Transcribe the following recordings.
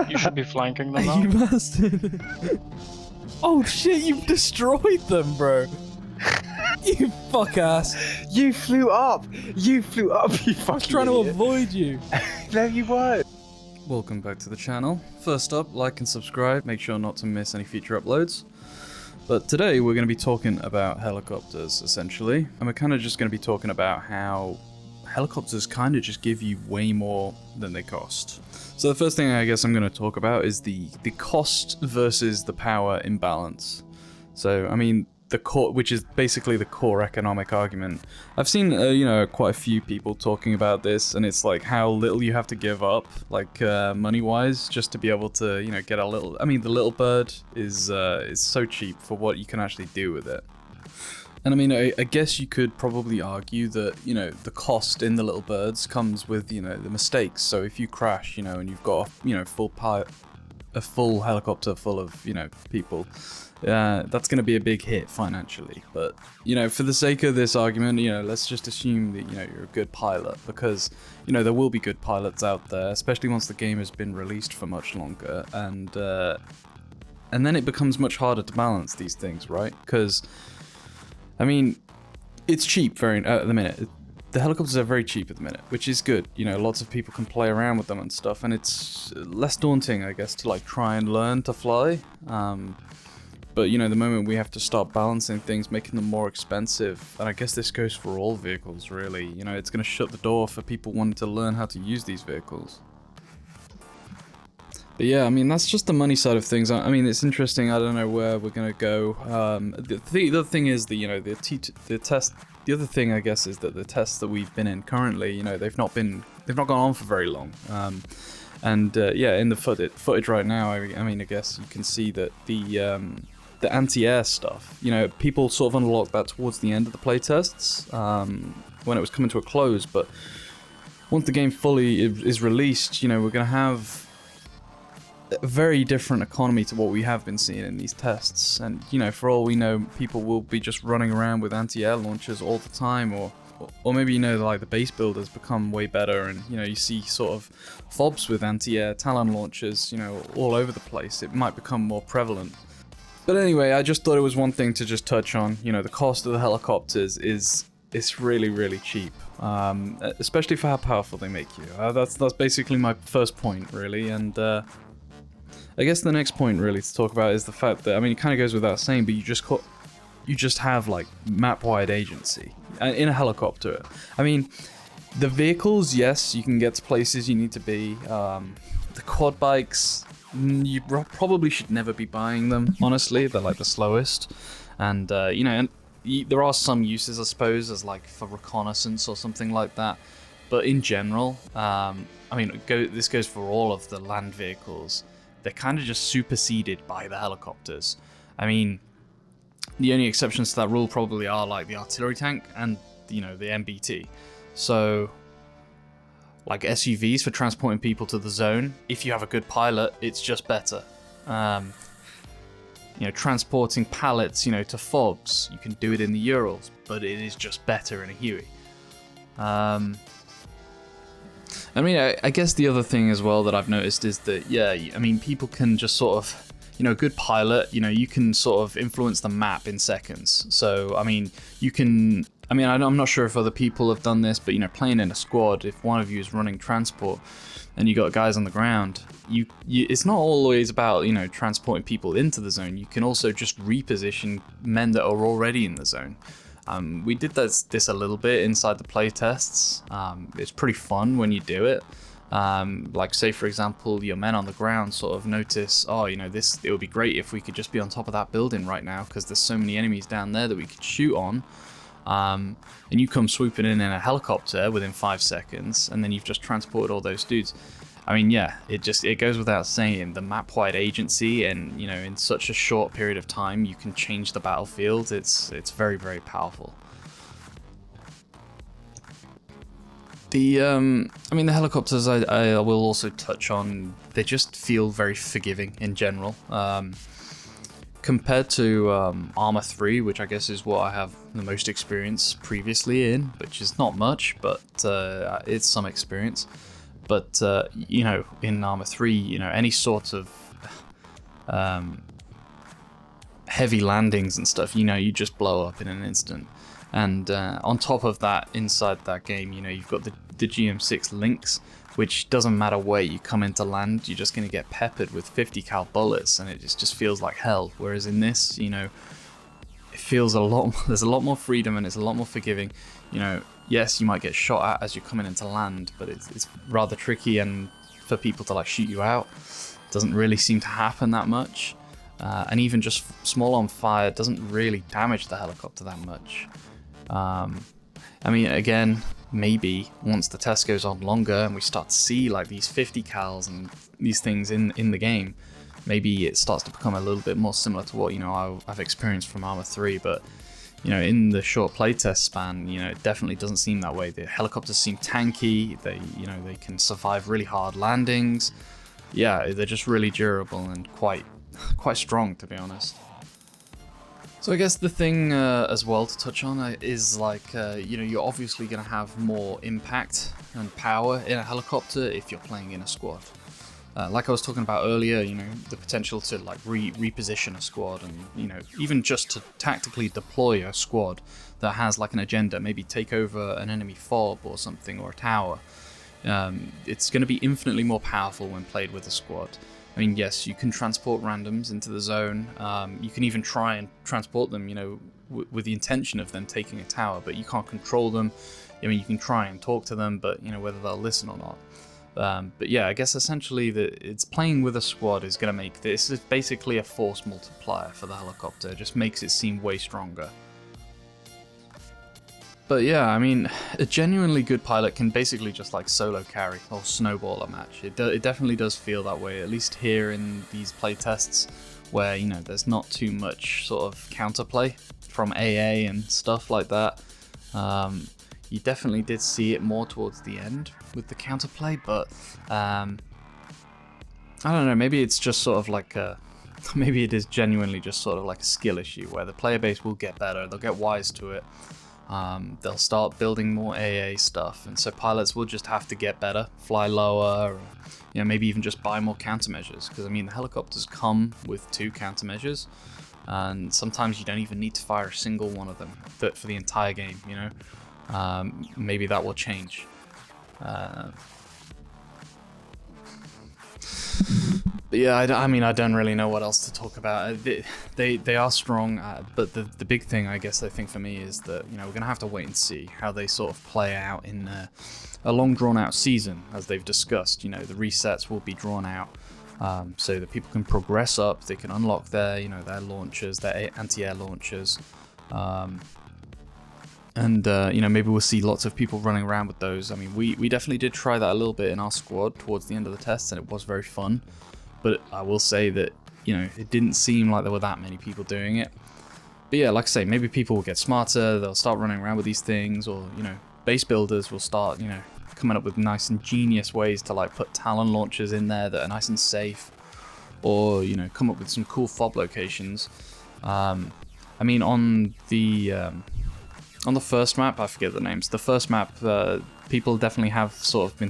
You should be flanking them You now. bastard. Oh shit, you've destroyed them, bro. You fuck ass. You flew up! You flew up, you fucking I was trying to avoid you. No, you weren't. Welcome back to the channel. First up, like and subscribe. Make sure not to miss any future uploads. But today we're going to be talking about helicopters, essentially. And we're kind of just going to be talking about how helicopters kind of just give you way more than they cost. So the first thing I guess I'm going to talk about is the cost versus the power imbalance. So, I mean, the core, which is basically the core economic argument. I've seen, quite a few people talking about this, and it's like how little you have to give up, like money-wise, just to be able to, get a little. I mean, the little bird is so cheap for what you can actually do with it. And I mean, I guess you could probably argue that, the cost in the little birds comes with, the mistakes. So if you crash, and you've got, a full helicopter full of, people, that's going to be a big hit financially. But, for the sake of this argument, let's just assume that, you're a good pilot, because, there will be good pilots out there, especially once the game has been released for much longer. And then it becomes much harder to balance these things, right? Because, I mean, it's cheap at the minute. The helicopters are very cheap at the minute, which is good. Lots of people can play around with them and stuff, and it's less daunting, I guess, to like try and learn to fly. But the moment we have to start balancing things, making them more expensive, and I guess this goes for all vehicles, really. It's going to shut the door for people wanting to learn how to use these vehicles. But yeah, I mean, that's just the money side of things. I mean, it's interesting. I don't know where we're gonna go. The other thing is the test. The other thing, I guess, is that the tests that we've been in currently, they've not gone on for very long. Yeah, in the footage right now, I mean, I guess you can see that the anti-air stuff. People sort of unlocked that towards the end of the playtests when it was coming to a close. But once the game fully is released, we're gonna have a very different economy to what we have been seeing in these tests, and for all we know, people will be just running around with anti-air launchers all the time, or maybe like the base build has become way better, and you see sort of fobs with anti-air Talon launchers all over the place. It might become more prevalent. But anyway, I just thought it was one thing to just touch on. The cost of the helicopters it's really, really cheap, especially for how powerful they make you. That's basically my first point, really. And I guess the next point really to talk about is the fact that, I mean, it kind of goes without saying, but you just have like map-wide agency in a helicopter. I mean, the vehicles, yes, you can get to places you need to be. The quad bikes, you probably should never be buying them. Honestly, they're like the slowest, and there are some uses, I suppose, as like for reconnaissance or something like that. But in general, I mean, this goes for all of the land vehicles. They're kind of just superseded by the helicopters. I mean, the only exceptions to that rule probably are like the artillery tank and, the MBT. So, like SUVs for transporting people to the zone, if you have a good pilot, it's just better. Transporting pallets, to FOBs, you can do it in the Urals, but it is just better in a Huey. I mean, I guess the other thing as well that I've noticed is that, yeah, I mean, people can just sort of, a good pilot, you can sort of influence the map in seconds. So, I mean, I'm not sure if other people have done this, but, playing in a squad, if one of you is running transport and you got guys on the ground, it's not always about, transporting people into the zone. You can also just reposition men that are already in the zone. We did this a little bit inside the playtests. It's pretty fun when you do it. Like, say for example, your men on the ground sort of notice, it would be great if we could just be on top of that building right now, because there's so many enemies down there that we could shoot on. And you come swooping in a helicopter within 5 seconds, and then you've just transported all those dudes. I mean, yeah, it goes without saying, the map-wide agency, and in such a short period of time, you can change the battlefield. It's very, very powerful. The helicopters I will also touch on. They just feel very forgiving in general. Compared to Arma 3, which I guess is what I have the most experience previously in, which is not much, but it's some experience. But you know, in Arma 3, you know, any sort of heavy landings and stuff, you know, you just blow up in an instant. And on top of that, inside that game, you know, you've got the GM6 links, which doesn't matter where you come into land, you're just going to get peppered with 50 cal bullets, and it just feels like hell. Whereas in this, you know, it feels there's a lot more freedom, and it's a lot more forgiving. You know, yes, you might get shot at as you're coming into land, but it's rather tricky, and for people to like shoot you out doesn't really seem to happen that much. And even just small on fire doesn't really damage the helicopter that much. I mean, again, maybe once the test goes on longer and we start to see like these 50 cals and these things in the game, maybe it starts to become a little bit more similar to what, you know, I've experienced from Arma 3. But, you know, in the short playtest span, you know, it definitely doesn't seem that way. The helicopters seem tanky. They, you know, they can survive really hard landings. Yeah, they're just really durable and quite strong, to be honest. So I guess the thing as well to touch on is like, you know, you're obviously going to have more impact and power in a helicopter if you're playing in a squad. Like I was talking about earlier, you know, the potential to like reposition a squad, and, you know, even just to tactically deploy a squad that has like an agenda, maybe take over an enemy fob or something, or a tower. It's going to be infinitely more powerful when played with a squad. I mean, yes, you can transport randoms into the zone. You can even try and transport them, you know, with the intention of them taking a tower, but you can't control them. I mean, you can try and talk to them, but, you know, whether they'll listen or not. But yeah, I guess essentially it's playing with a squad is going to make this is basically a force multiplier for the helicopter. It just makes it seem way stronger. But yeah, I mean, a genuinely good pilot can basically just like solo carry or snowball a match. It definitely does feel that way, at least here in these playtests, where, you know, there's not too much sort of counterplay from AA and stuff like that. You definitely did see it more towards the end with the counterplay, but I don't know, maybe it's just sort of like maybe it is genuinely just sort of like a skill issue where the player base will get better, they'll get wise to it. They'll start building more AA stuff, and so pilots will just have to get better, fly lower, or, you know, maybe even just buy more countermeasures, because I mean the helicopters come with 2 countermeasures, and sometimes you don't even need to fire a single one of them for the entire game, you know. Maybe that will change. But yeah, I mean, I don't really know what else to talk about. They are strong, but the big thing, I guess, I think for me is that, you know, we're gonna have to wait and see how they sort of play out in a long drawn out season, as they've discussed. You know, the resets will be drawn out, so that people can progress up, they can unlock their, you know, their launchers, their anti-air launchers, and you know, maybe we'll see lots of people running around with those. I mean, we definitely did try that a little bit in our squad towards the end of the test, and it was very fun. But I will say that, you know, it didn't seem like there were that many people doing it. But yeah, like I say, maybe people will get smarter, they'll start running around with these things, or, you know, base builders will start, you know, coming up with nice ingenious ways to like put Talon launchers in there that are nice and safe, or, you know, come up with some cool fob locations. I mean, on the first map, I forget the names. The first map, people definitely have sort of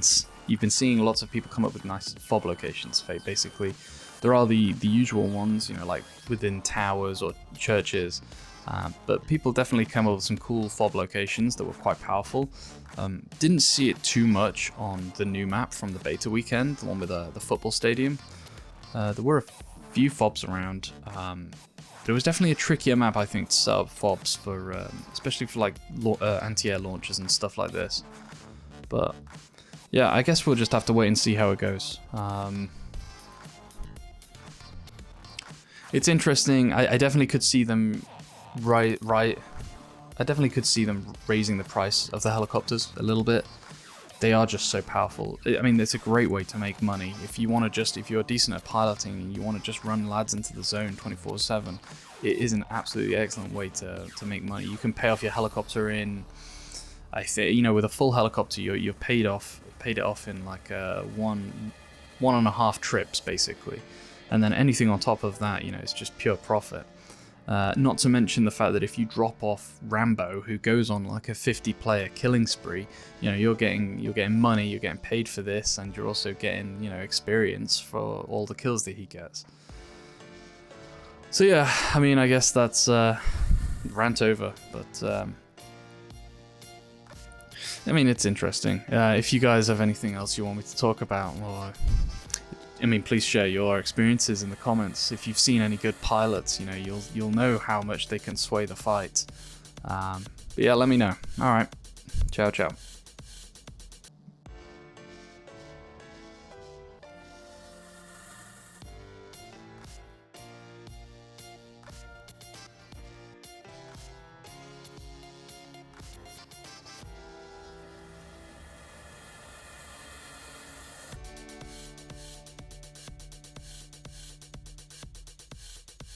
you've been seeing lots of people come up with nice fob locations. Basically, there are the usual ones, you know, like within towers or churches, but people definitely come up with some cool fob locations that were quite powerful. Didn't see it too much on the new map from the beta weekend, the one with the football stadium. There were a few fobs around. But it was definitely a trickier map, I think, to set up fobs for, especially for like anti-air launchers and stuff like this. But yeah, I guess we'll just have to wait and see how it goes. It's interesting. I definitely could see them I definitely could see them raising the price of the helicopters a little bit. They are just so powerful. I mean, it's a great way to make money. If you want to if you're decent at piloting and you want to just run lads into the zone 24/7, it is an absolutely excellent way to make money. You can pay off your helicopter in, I think, you know, with a full helicopter, you've paid it off in like 1.5 trips basically, and then anything on top of that, you know, it's just pure profit. Not to mention the fact that if you drop off Rambo, who goes on like a 50-player killing spree, you know, you're getting money, you're getting paid for this, and you're also getting, you know, experience for all the kills that he gets. So yeah, I mean, I guess that's rant over, but I mean, it's interesting. If you guys have anything else you want me to talk about, or I mean, please share your experiences in the comments. If you've seen any good pilots, you know, you'll know how much they can sway the fight. But yeah, let me know. All right, ciao, ciao.